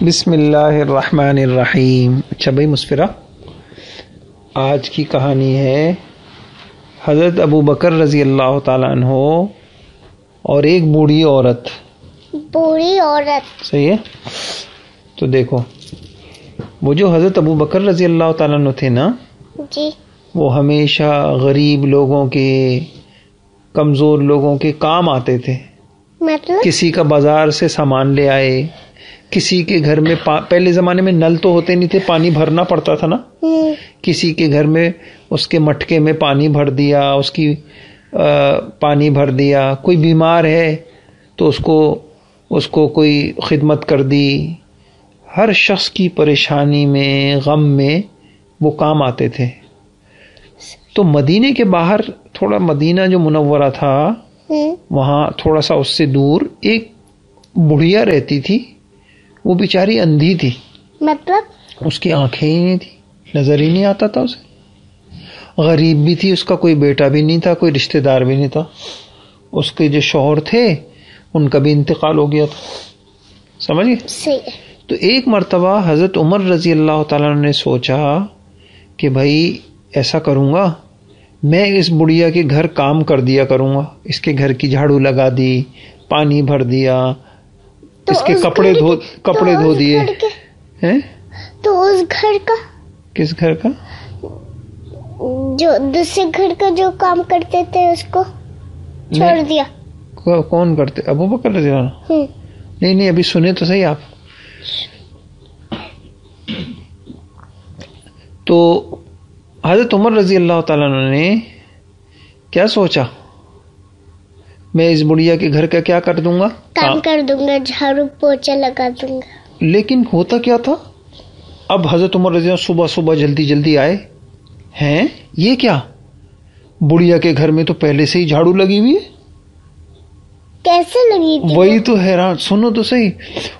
بسم اللہ الرحمن الرحیم۔ اچھا بھائی مسفرہ، آج کی کہانی ہے حضرت ابو بکر رضی اللہ تعالیٰ عنہ اور ایک بوڑھی عورت۔ صحیح ہے؟ تو دیکھو، وہ جو حضرت ابو بکر رضی اللہ تعالیٰ عنہ تھے نا جی، وہ ہمیشہ غریب لوگوں کے، کمزور لوگوں کے کام آتے تھے۔ مطلب کسی کا بازار سے سامان لے آئے، کسی کے گھر میں پہلے زمانے میں نل تو ہوتے نہیں تھے، پانی بھرنا پڑتا تھا نا، کسی کے گھر میں اس کے مٹکے میں پانی بھر دیا، اس کی پانی بھر دیا، کوئی بیمار ہے تو اس کو کوئی خدمت کر دی۔ ہر شخص کی پریشانی میں، غم میں وہ کام آتے تھے۔ تو مدینے کے باہر تھوڑا، مدینہ جو منورہ تھا وہاں تھوڑا سا اس سے دور ایک بڑھیا رہتی تھی۔ وہ بیچاری اندھی تھی، مطلب اس کی آنکھیں ہی نہیں تھی، نظر ہی نہیں آتا تھا اسے۔ غریب بھی تھی، اس کا کوئی بیٹا بھی نہیں تھا، کوئی رشتہ دار بھی نہیں تھا۔ اس کے جو شوہر تھے ان کا بھی انتقال ہو گیا تھا، سمجھ گئے؟ صحیح۔ تو ایک مرتبہ حضرت عمر رضی اللہ تعالیٰ نے سوچا کہ بھائی ایسا کروں گا، میں اس بڑھیا کے گھر کام کر دیا کروں گا، اس کے گھر کی جھاڑو لگا دی، پانی بھر دیا، اس کے کپڑے دھو دیے ہیں۔ تو اس گھر کا، کس گھر کا؟ جو دوسرے گھر کا جو کام کرتے تھے اس کو چھوڑ دیا۔ کون کرتے؟ ابو بکر رضی اللہ عنہ؟ نہیں، ابھی سنے تو صحیح آپ۔ تو حضرت عمر رضی اللہ تعالیٰ عنہ نے کیا سوچا، میں اس بڑھیا کے گھر کا کیا کر دوں گا؟ کام کر دوں گا، جھاڑو پوچھا لگا دوں گا۔ لیکن ہوتا کیا تھا، اب حضرت عمر رضی اللہ صبح صبح جلدی آئے ہیں، یہ کیا، بڑھیا کے گھر میں تو پہلے سے ہی جھاڑو لگی ہوئی ہے۔ کیسے لگی تھی؟ وہی تو حیران، سنو تو صحیح،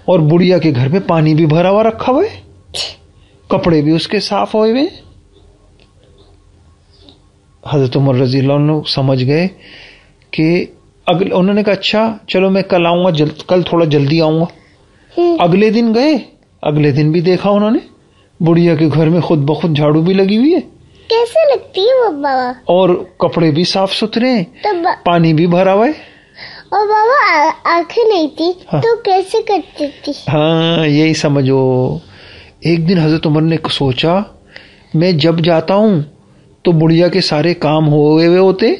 اور بڑھیا کے گھر میں پانی بھی بھرا ہوا رکھا ہوا ہے، کپڑے بھی اس کے صاف ہوئے ہوئے۔ حضرت عمر رضی اللہ عنہ سمجھ گئے کہ انہوں نے کہا اچھا چلو میں کل آؤں گا، کل تھوڑا جلدی آؤں گا۔ اگلے دن گئے، اگلے دن بھی دیکھا انہوں نے بڑھیا کے گھر میں خود بخود جھاڑو بھی لگی ہوئی ہے۔ کیسے لگتی ہے وہ بابا؟ اور کپڑے بھی صاف ستھرے ہیں، پانی بھی بھرا ہوا ہے۔ اور بابا آنکھیں نہیں تھی تو کیسے کرتی تھی؟ ہاں یہی سمجھو۔ ایک دن حضرت عمر نے سوچا میں جب جاتا ہوں تو بڑھیا کے سارے کام ہوئے ہوتے،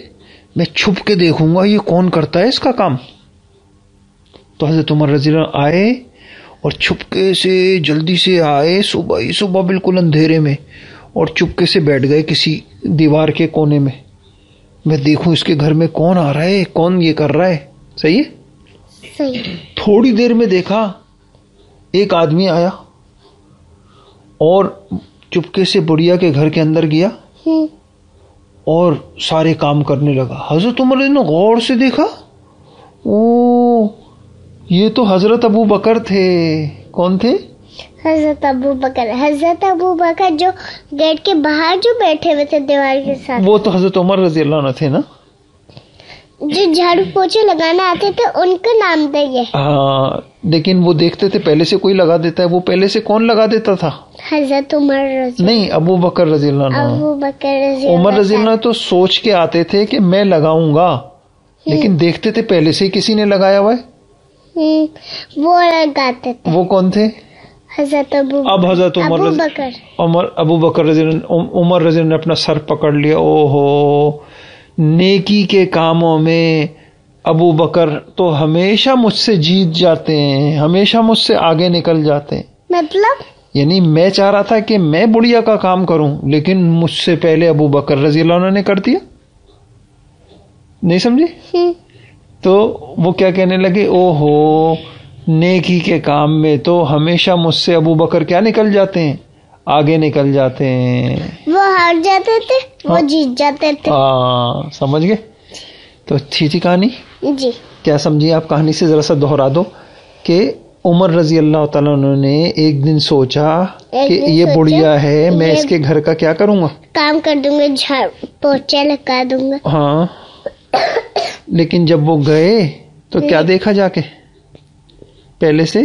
میں چھپ کے دیکھوں گا یہ کون کرتا ہے اس کا کام۔ تو حضرت عمر رضی اللہ عنہ آئے اور چھپکے سے جلدی سے آئے، صبح ہی صبح بالکل اندھیرے میں، اور چپکے سے بیٹھ گئے کسی دیوار کے کونے میں، میں دیکھوں اس کے گھر میں کون آ رہا ہے، کون یہ کر رہا ہے۔ صحیح ہے؟ صحیح۔ تھوڑی دیر میں دیکھا ایک آدمی آیا اور چپکے سے بڑھیا کے گھر کے اندر گیا اور سارے کام کرنے لگا۔ حضرت عمر نے غور سے دیکھا، او یہ تو حضرت ابو بکر تھے۔ کون تھے؟ حضرت ابو بکر۔ حضرت ابو بکر جو گیٹ کے باہر جو بیٹھے ہوئے تھے دیوار کے ساتھ، وہ تو حضرت عمر رضی اللہ عنہ تھے نا، جو جھاڑو پوچھے لگانا آتے تھے، ان کا نام تھا یہ۔ ہاں لیکن وہ دیکھتے تھے پہلے سے کوئی لگا دیتا ہے، وہ پہلے سے کون لگا دیتا تھا؟ حضرت عمر رضی نہیں، ابو بکر رضی اللہ عنہ۔ ابو بکر رضی عمر اللہ رضی اللہ عنہ تو سوچ کے آتے تھے کہ میں لگاؤں گا، لیکن دیکھتے تھے پہلے سے ہی کسی نے لگایا ہوا ہے، وہ لگاتے تھے۔ وہ کون تھے؟ حضرت اب حضرت عمر ابو بکر رضی اللہ عنہ، عمر رضی اللہ عنہ نے اپنا سر پکڑ لیا، او ہو، نیکی کے کاموں میں ابو بکر تو ہمیشہ مجھ سے جیت جاتے ہیں، ہمیشہ مجھ سے آگے نکل جاتے ہیں۔ مطلب یعنی میں چاہ رہا تھا کہ میں بڑھیا کا کام کروں، لیکن مجھ سے پہلے ابو بکر رضی اللہ عنہ نے کر دیا۔ نہیں سمجھے؟ تو وہ کیا کہنے لگے، او ہو، نیکی کے کام میں تو ہمیشہ مجھ سے ابو بکر کیا نکل جاتے ہیں، آگے نکل جاتے ہیں۔ وہ ہار جاتے تھے، وہ جیت جاتے تھے۔ ہاں سمجھ گئے؟ تو اچھی تھی کہانی۔ جی کیا سمجھیے آپ کہانی سے ذرا سا دوہرا دو کہ عمر رضی اللہ تعالیٰ عنہ نے ایک دن سوچا کہ یہ بڑھیا ہے، میں اس کے گھر کا کیا کروں گا، کام کر دوں گا، جھاڑو پوچھا لگا دوں گا۔ ہاں لیکن جب وہ گئے تو کیا دیکھا جا کے، پہلے سے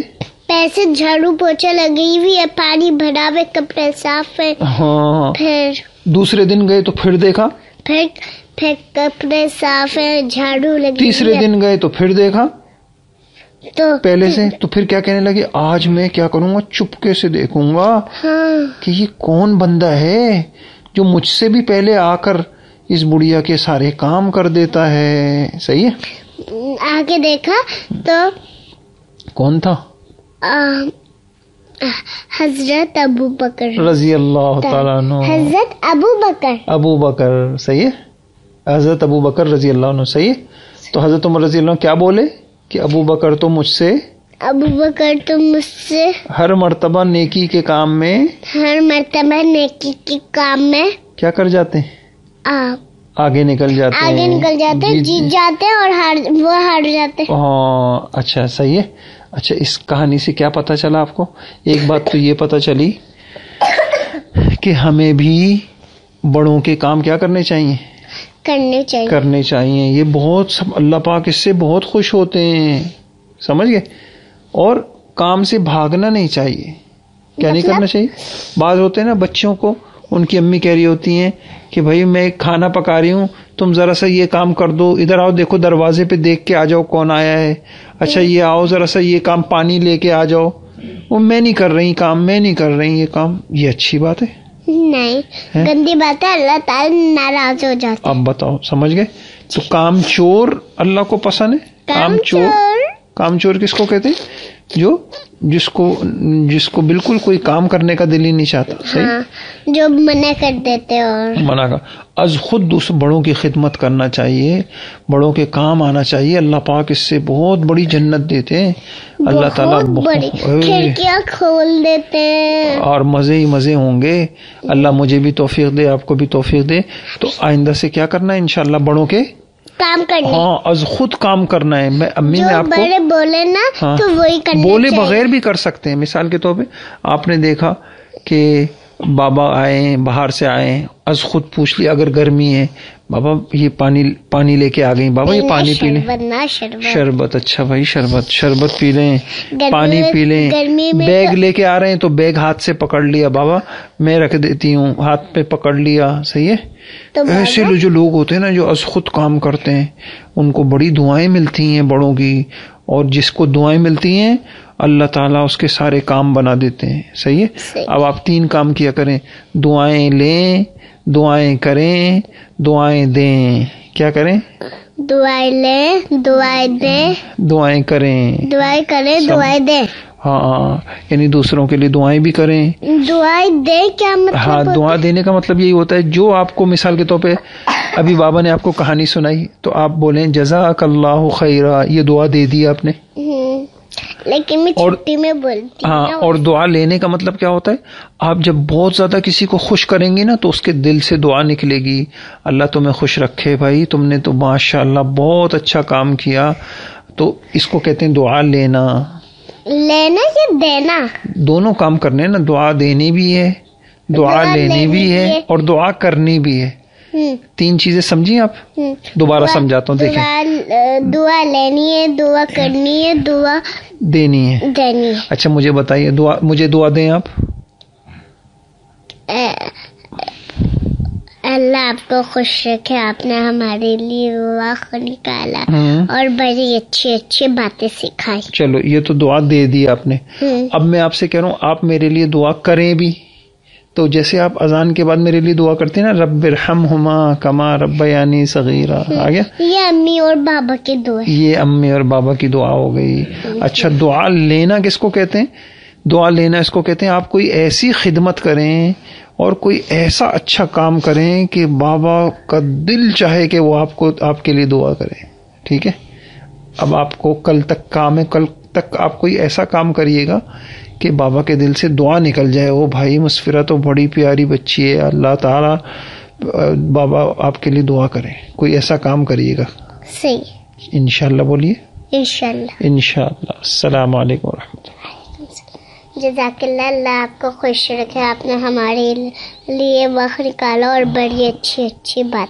پیسے جھاڑو پوچھا لگی ہوئی ہے, پانی بھرا ہوئے, کپڑے صاف ہے. ہاں. پھر دوسرے دن گئے تو پھر دیکھا پھر کپڑے صاف ہے, جھاڑو لگی. تیسرے دن گئے تو پھر دیکھا تو پہلے سے. تو پھر کیا کہنے لگے, آج میں کیا کروں گا, چپکے سے دیکھوں گا کہ یہ کون بندہ ہے جو مجھ سے بھی پہلے آ کر اس بڑھیا کے سارے کام کر دیتا ہے. صحیح ہے. آگے دیکھا تو کون تھا؟ حضرت ابو بکر رضی اللہ تعالیٰ عنہ. حضرت ابو بکر. صحیح ہے, حضرت ابو بکر رضی اللہ عنہ. صحیح ہے. تو حضرت عمر رضی اللہ عنہ کیا بولے کہ ابو بکر تو مجھ سے ہر مرتبہ نیکی کے کام میں کیا کر جاتے ہیں, آگے نکل جاتے ہیں, جیت جاتے ہیں اور وہ ہار جاتے ہیں. ہاں اچھا صحیح ہے. اچھا اس کہانی سے کیا پتا چلا آپ کو؟ ایک بات تو یہ پتا چلی کہ ہمیں بھی بڑوں کے کام کیا کرنے چاہیے, کرنے چاہیے. یہ بہت سب اللہ پاک اس سے بہت خوش ہوتے ہیں, سمجھ گئے. اور کام سے بھاگنا نہیں چاہیے. کیا نہیں کرنا چاہیے؟ بعض ہوتے ہیں نا بچوں کو ان کی امی کہہ رہی ہوتی ہیں کہ بھائی میں کھانا پکا رہی ہوں, تم ذرا سا یہ کام کر دو, ادھر آؤ, دیکھو دروازے پہ دیکھ کے آ جاؤ کون آیا ہے, اچھا یہ آؤ ذرا سا یہ کام پانی لے کے آ جاؤ. وہ میں نہیں کر رہی کام, میں نہیں کر رہی یہ کام. یہ اچھی بات ہے نہیں, گندی بات ہے, اللہ تعالی ناراض ہو جاتا ہے. اب بتاؤ, سمجھ گئے. تو کام چور اللہ کو پسند ہے. کام چور کس کو کہتے ہیں؟ جس کو بالکل کوئی کام کرنے کا دل ہی نہیں چاہتا. صحیح, جو منع کر دیتے اور منع کا از خود دوسرے بڑوں کی خدمت کرنا چاہیے, بڑوں کے کام آنا چاہیے. اللہ پاک اس سے بہت بڑی جنت دیتے ہیں. اللہ تعالیٰ بڑی کھڑکیاں کھول دیتے ہیں اور مزے ہی مزے ہوں گے. اللہ مجھے بھی توفیق دے, آپ کو بھی توفیق دے. تو آئندہ سے کیا کرنا ہے انشاءاللہ, بڑوں کے کام کرنا. ہاں از خود کام کرنا ہے. میں امی نے آپ کو بڑے بولے نا تو وہی کرنا, بولے بغیر بھی کر سکتے ہیں. مثال کے طور پہ آپ نے دیکھا کہ بابا آئے, باہر سے آئے, از خود پوچھ لیا اگر گرمی ہے, بابا یہ پانی لے کے آ گئی, بابا یہ پانی پی لیں. شربت, اچھا بھائی شربت پی لیں, پانی پی لیں. بیگ لے کے آ رہے ہیں تو بیگ ہاتھ سے پکڑ لیا, بابا میں رکھ دیتی ہوں, ہاتھ پہ پکڑ لیا. صحیح ہے. ایسے جو لوگ ہوتے ہیں نا جو از خود کام کرتے ہیں ان کو بڑی دعائیں ملتی ہیں بڑوں کی, اور جس کو دعائیں ملتی ہیں اللہ تعالیٰ اس کے سارے کام بنا دیتے ہیں. صحیح ہے. اب آپ 3 کام کیا کریں, دعائیں لیں, دعائیں کریں, دعائیں دیں. کیا کریں؟ دعائیں لیں, دعائیں دیں, دعائیں کریں, دعائیں دیں. ہاں یعنی دوسروں کے لیے دعائیں بھی کریں. دعائیں دیں کیا مطلب؟ ہاں دعا دینے کا مطلب یہی ہوتا ہے جو آپ کو, مثال کے طور پہ ابھی بابا نے آپ کو کہانی سنائی تو آپ بولیں جزاک اللہ خیرا, یہ دعا دے دی آپ نے. لیکن میں چھٹی میں بولتی ہوں. ہاں, اور دعا لینے کا مطلب کیا ہوتا ہے, آپ جب بہت زیادہ کسی کو خوش کریں گی نا تو اس کے دل سے دعا نکلے گی, اللہ تمہیں خوش رکھے بھائی, تم نے تو ماشاءاللہ بہت اچھا کام کیا. تو اس کو کہتے ہیں دعا لینا. لینا یا دینا؟ دونوں کام کرنے نا, دعا دینی بھی ہے, دعا لینی بھی ہے, اور دعا کرنی بھی ہے. 3 چیزیں سمجھی آپ؟ دوبارہ سمجھاتا ہوں, دیکھیں. دعا لینی ہے, دعا کرنی ہے, دعا دینی ہے. اچھا مجھے بتائیے, مجھے دعا دیں آپ. اللہ آپ کو خوش رکھے, آپ نے ہمارے لیے وقت نکالا اور بڑی اچھی اچھی باتیں سکھائی. چلو یہ تو دعا دے دی آپ نے. اب میں آپ سے کہہ رہا ہوں آپ میرے لیے دعا کریں بھی. تو جیسے آپ اذان کے بعد میرے لیے دعا کرتے ہیں نا, رب ارحمہما کما ربیانی صغیرا, آ گیا. یہ امی اور بابا کی دعا, یہ امی اور بابا کی دعا ہو گئی. اچھا دعا لینا کس کو کہتے ہیں؟ دعا لینا اس کو کہتے ہیں آپ کوئی ایسی خدمت کریں اور کوئی ایسا اچھا کام کریں کہ بابا کا دل چاہے کہ وہ آپ کے لیے دعا کریں. ٹھیک ہے. اب آپ کو کل تک کام ہے, کل تک آپ کوئی ایسا کام کریے گا کہ بابا کے دل سے دعا نکل جائے, او بھائی مسفرہ تو بڑی پیاری بچی ہے, اللہ تعالیٰ بابا آپ کے لیے دعا کریں. کوئی ایسا کام کریے گا. صحیح. انشاءاللہ بولیے. انشاءاللہ. السلام علیکم ورحمۃ اللہ. جزاک اللہ, اللہ آپ کو خوش رکھے, آپ نے ہمارے لیے وقت نکالا اور بڑی اچھی اچھی بات